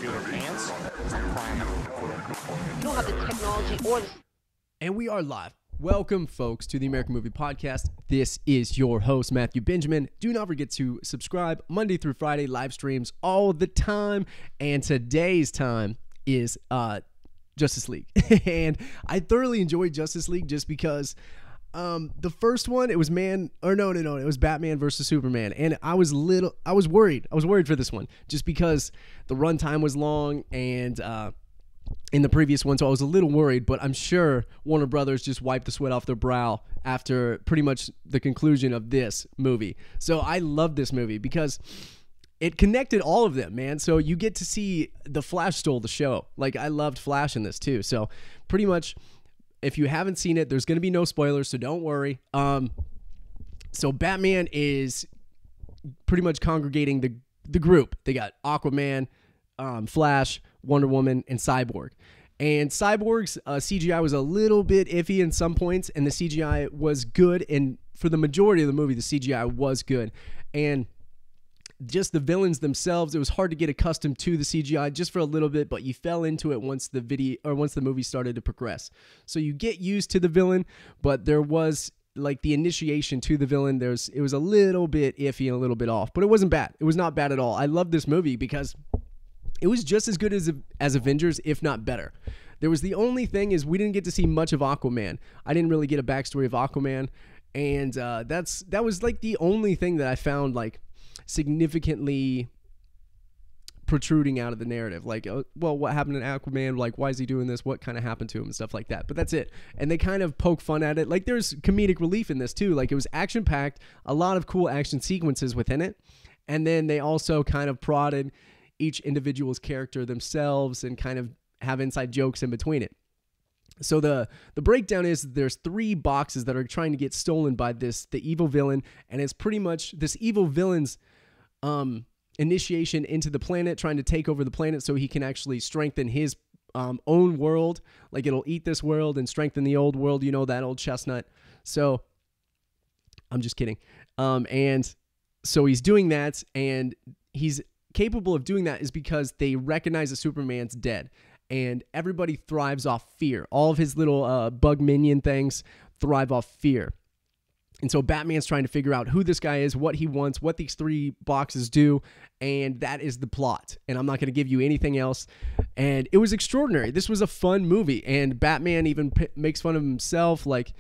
do their pants. It's a crime. You don't have the technology or the... And we are live. Welcome, folks, to the American Movie Podcast. This is your host, Matthew Benjamin. Do not forget to subscribe Monday through Friday, live streams all the time. And today's time is Justice League. And I thoroughly enjoyed Justice League just because the first one, it was it was Batman versus Superman. And I was worried. I was worried for this one just because the runtime was long and in the previous one, so I was a little worried, but I'm sure Warner Brothers just wiped the sweat off their brow after pretty much the conclusion of this movie. So I love this movie because it connected all of them, man. So you get to see the Flash stole the show. Like, I loved Flash in this too. So pretty much, if you haven't seen it, there's going to be no spoilers, so don't worry. So Batman is pretty much congregating the group. They got Aquaman, Flash, Wonder Woman, and Cyborg. And Cyborg's CGI was a little bit iffy in some points, and the CGI was good. And for the majority of the movie, the CGI was good. And just the villains themselves, it was hard to get accustomed to the CGI just for a little bit, but you fell into it once the movie started to progress. So you get used to the villain, but there was like the initiation to the villain. It was a little bit iffy and a little bit off, but it wasn't bad. It was not bad at all. I love this movie because it was just as good as Avengers, if not better. There was the only thing is we didn't get to see much of Aquaman. I didn't really get a backstory of Aquaman, and that was like the only thing that I found like significantly protruding out of the narrative. Like, well, what happened to Aquaman? Like, why is he doing this? What kind of happened to him and stuff like that? But that's it. And they kind of poke fun at it. Like, there's comedic relief in this too. Like, it was action packed, a lot of cool action sequences within it, and then they also kind of prodded each individual's character themselves and kind of have inside jokes in between it. So the breakdown is there's 3 boxes that are trying to get stolen by the evil villain, and it's pretty much this evil villain's initiation into the planet, trying to take over the planet so he can actually strengthen his own world. Like, it'll eat this world and strengthen the old world, you know, that old chestnut. So I'm just kidding. And so he's doing that, and he's capable of doing that is because they recognize that Superman's dead, and everybody thrives off fear. All of his little bug minion things thrive off fear. And so Batman's trying to figure out who this guy is, what he wants, what these 3 boxes do, and that is the plot. And I'm not going to give you anything else. And it was extraordinary. This was a fun movie, and Batman even makes fun of himself. Like,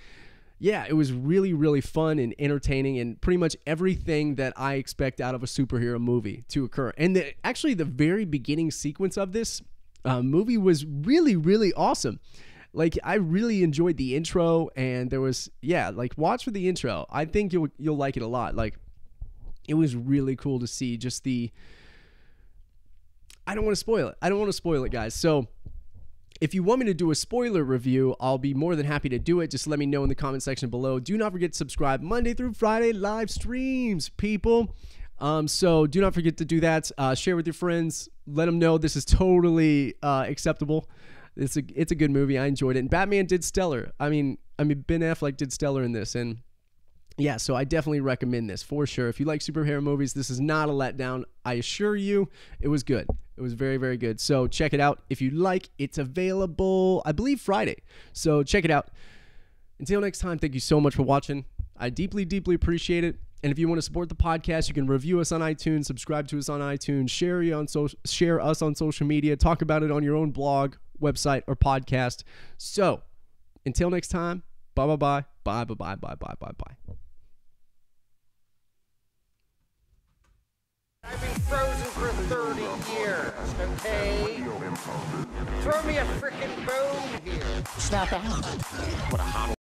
yeah, it was really, really fun and entertaining and pretty much everything that I expect out of a superhero movie to occur. And actually, the very beginning sequence of this movie was really, really awesome. Like, I really enjoyed the intro, and there was, watch for the intro. I think you'll like it a lot. Like, it was really cool to see just I don't want to spoil it, guys. So if you want me to do a spoiler review, I'll be more than happy to do it. Just let me know in the comment section below. Do not forget to subscribe Monday through Friday live streams, people. So do not forget to do that. Share with your friends. Let them know this is totally acceptable. It's a good movie. I enjoyed it. And Batman did stellar. I mean Ben Affleck did stellar in this, and yeah, so I definitely recommend this for sure. If you like superhero movies, this is not a letdown. I assure you, it was good. It was very, very good. So check it out. If you like, it's available, I believe, Friday. So check it out. Until next time, thank you so much for watching. I deeply, deeply appreciate it. And if you want to support the podcast, you can review us on iTunes, subscribe to us on iTunes, share us on social media, talk about it on your own blog, website, or podcast. So until next time, bye. I've been frozen for 30 years, okay? Throw me a frickin' bone here. Snap out. What a hot